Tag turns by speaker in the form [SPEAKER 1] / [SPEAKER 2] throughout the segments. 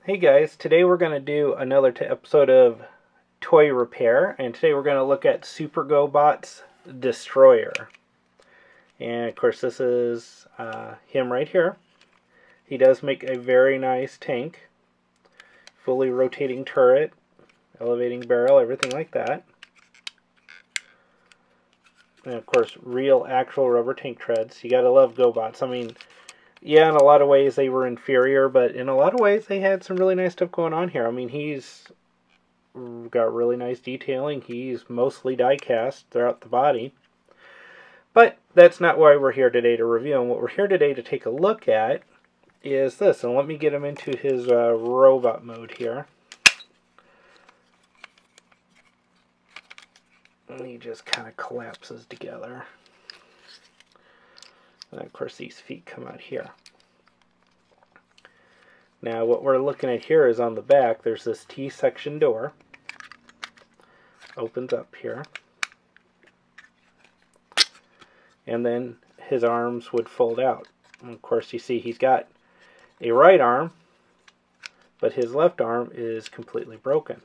[SPEAKER 1] Hey guys, today we're going to do another episode of Toy Repair, and today we're going to look at Super Gobot's Destroyer. And of course this is him right here. He does make a very nice tank. Fully rotating turret, elevating barrel, everything like that. And of course real actual rubber tank treads. You gotta love Gobots. I mean, yeah, in a lot of ways they were inferior, but in a lot of ways they had some really nice stuff going on here. I mean, he's got really nice detailing. He's mostly die-cast throughout the body. But that's not why we're here today to review him. What we're here today to take a look at is this. And let me get him into his robot mode here. And he just kind of collapses together. And of course these feet come out here. Now what we're looking at here is on the back there's this T-section door. Opens up here. And then his arms would fold out. And of course you see he's got a right arm, but his left arm is completely broken.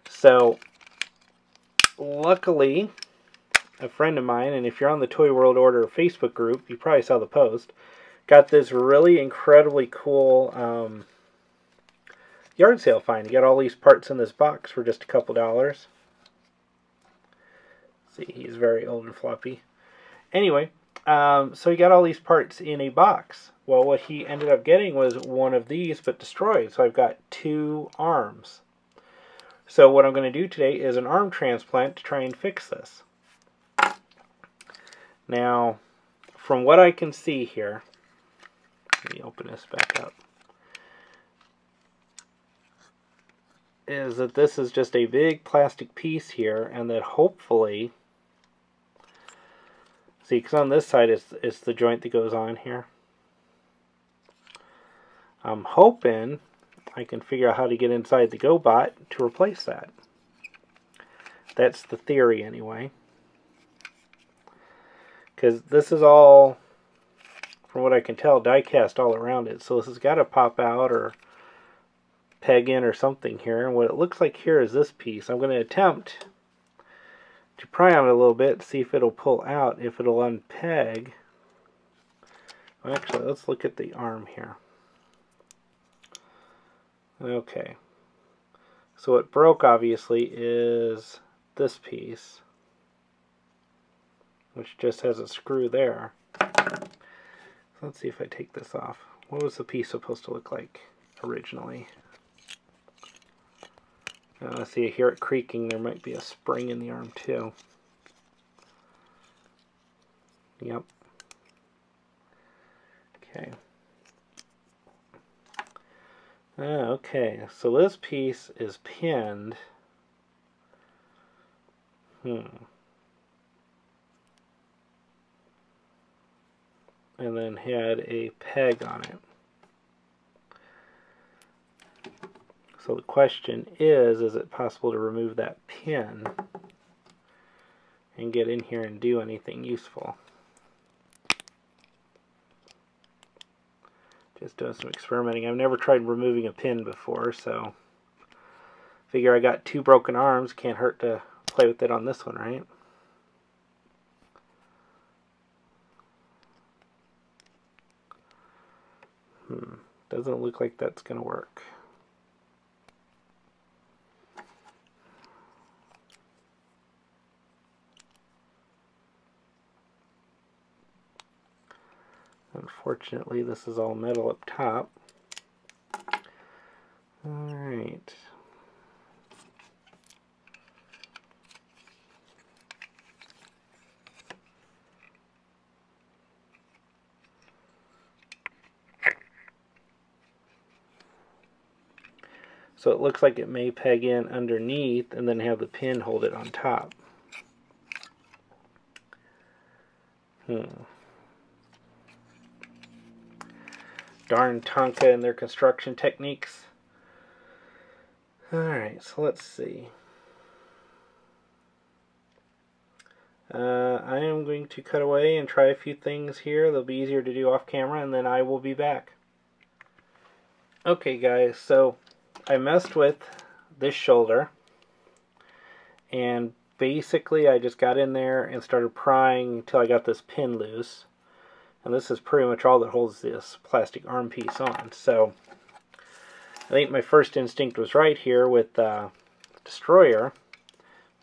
[SPEAKER 1] So luckily a friend of mine, and if you're on the Toy World Order Facebook group, you probably saw the post, got this really incredibly cool yard sale find. He got all these parts in this box for just a couple dollars. See, he's very old and floppy. Anyway, so he got all these parts in a box. Well, what he ended up getting was one of these, but destroyed. So I've got two arms. So what I'm going to do today is an arm transplant to try and fix this. Now, from what I can see here, let me open this back up, is that this is just a big plastic piece here, and that hopefully, see, because on this side it's the joint that goes on here. I'm hoping I can figure out how to get inside the Gobot to replace that. That's the theory anyway. Because this is all, from what I can tell, die-cast all around it. So this has got to pop out or peg in or something here. And what it looks like here is this piece. I'm going to attempt to pry on it a little bit, see if it'll pull out, if it'll unpeg. Well, actually, let's look at the arm here. Okay. So what broke, obviously, is this piece, which just has a screw there. So let's see if I take this off. What was the piece supposed to look like originally? Let's see, I hear it creaking. There might be a spring in the arm too. Yep. Okay. Okay, so this piece is pinned. And then had a peg on it. So the question is it possible to remove that pin and get in here and do anything useful? Just doing some experimenting. I've never tried removing a pin before, so figure I got two broken arms, can't hurt to play with it on this one, right? Doesn't look like that's going to work. Unfortunately, this is all metal up top. Alright. So it looks like it may peg in underneath and then have the pin hold it on top. Darn Tonka and their construction techniques. Alright, so let's see. I am going to cut away and try a few things here. They'll be easier to do off camera, and then I will be back. Okay guys, so I messed with this shoulder, and basically I just got in there and started prying until I got this pin loose. And this is pretty much all that holds this plastic arm piece on. So I think my first instinct was right here with Destroyer.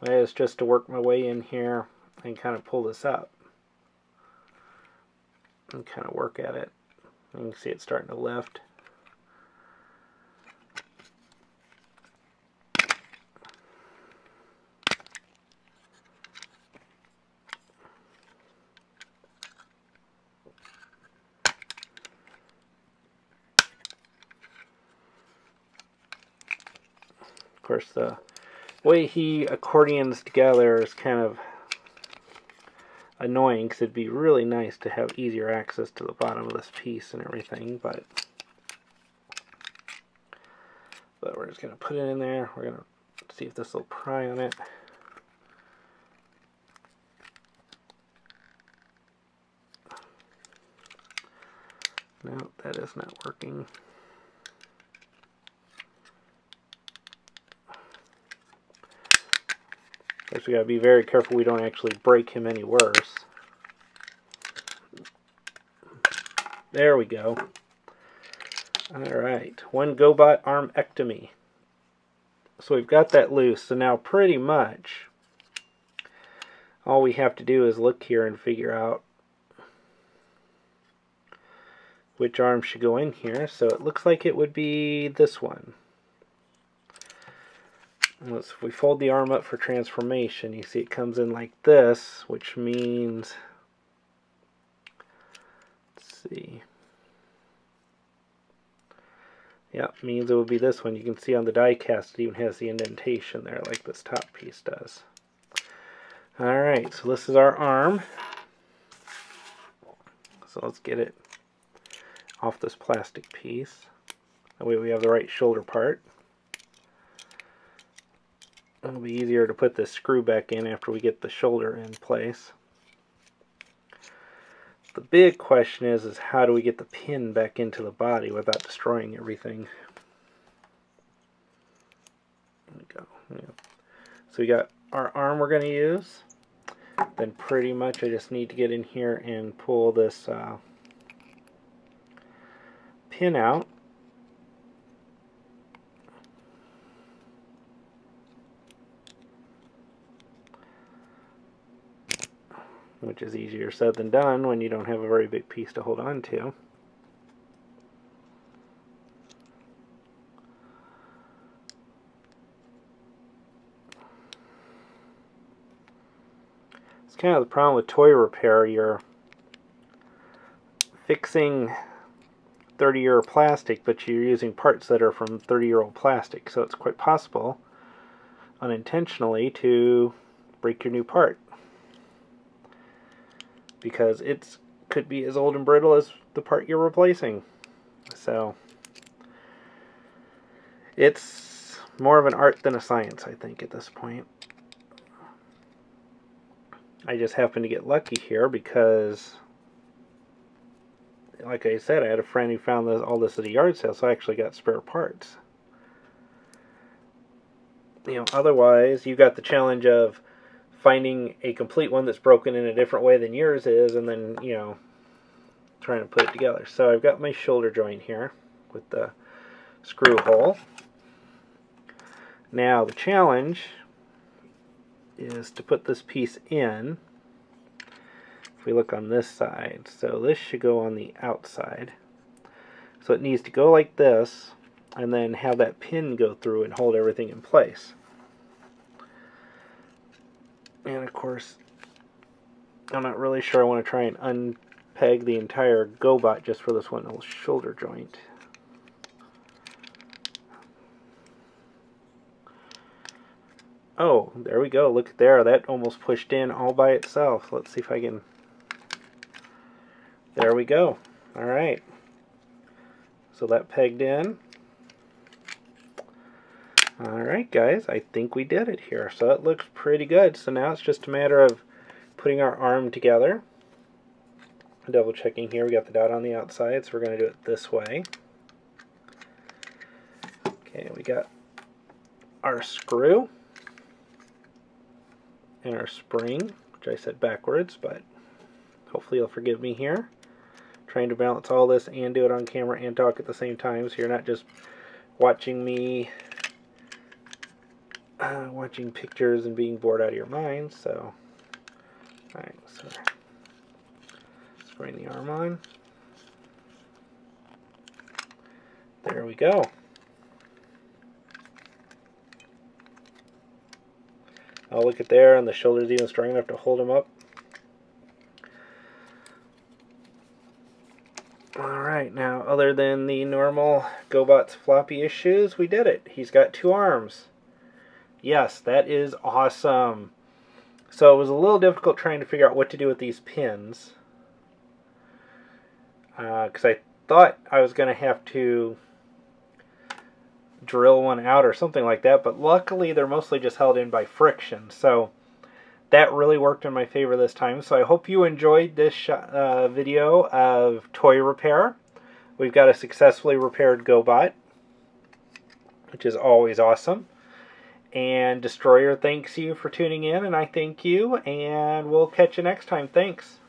[SPEAKER 1] Is just to work my way in here and kind of pull this up and kind of work at it. You can see it starting to lift. Of course, the way he accordions together is kind of annoying because it'd be really nice to have easier access to the bottom of this piece and everything, but we're just going to put it in there. We're going to see if this will pry on it. No, that is not working. Guess we gotta be very careful we don't actually break him any worse. There we go. Alright, one Gobot armectomy. So we've got that loose, so now pretty much all we have to do is look here and figure out which arm should go in here. So it looks like it would be this one. If we fold the arm up for transformation, you see it comes in like this, which means, let's see, yeah, means it would be this one. You can see on the die cast it even has the indentation there like this top piece does. Alright, so this is our arm. So let's get it off this plastic piece. That way we have the right shoulder part. It'll be easier to put this screw back in after we get the shoulder in place. The big question is how do we get the pin back into the body without destroying everything? There we go. Yeah. So we got our arm we're going to use. Then pretty much I just need to get in here and pull this pin out. Which is easier said than done when you don't have a very big piece to hold on to. It's kind of the problem with toy repair. You're fixing 30-year plastic, but you're using parts that are from 30-year-old plastic, so it's quite possible, unintentionally, to break your new part. Because it could be as old and brittle as the part you're replacing. So it's more of an art than a science, I think, at this point. I just happened to get lucky here because, like I said, I had a friend who found all this at a yard sale, so I actually got spare parts. You know, otherwise you got the challenge of finding a complete one that's broken in a different way than yours is, and then, you know, trying to put it together. So I've got my shoulder joint here with the screw hole. Now the challenge is to put this piece in. If we look on this side, so this should go on the outside. So it needs to go like this, and then have that pin go through and hold everything in place. And of course, I'm not really sure I want to try and unpeg the entire Gobot just for this one little shoulder joint. Oh, there we go. Look there. That almost pushed in all by itself. Let's see if I can... There we go. Alright. So that pegged in. Alright guys, I think we did it here. So that looks pretty good. So now it's just a matter of putting our arm together. Double checking here, we got the dot on the outside, so we're going to do it this way. Okay, we got our screw and our spring, which I said backwards, but hopefully you'll forgive me here. Trying to balance all this and do it on camera and talk at the same time, so you're not just watching me watching pictures and being bored out of your mind. So, alright, so screwing the arm on. There we go. Oh, look at there, and the shoulder's even strong enough to hold him up. Alright, now other than the normal Gobot's floppy issues, we did it. He's got 2 arms. Yes, that is awesome. So it was a little difficult trying to figure out what to do with these pins. Because I thought I was going to have to drill one out or something like that, but luckily they're mostly just held in by friction. So that really worked in my favor this time. So I hope you enjoyed this video of toy repair. We've got a successfully repaired Gobot, which is always awesome. And Destroyer thanks you for tuning in, and I thank you, and we'll catch you next time. Thanks.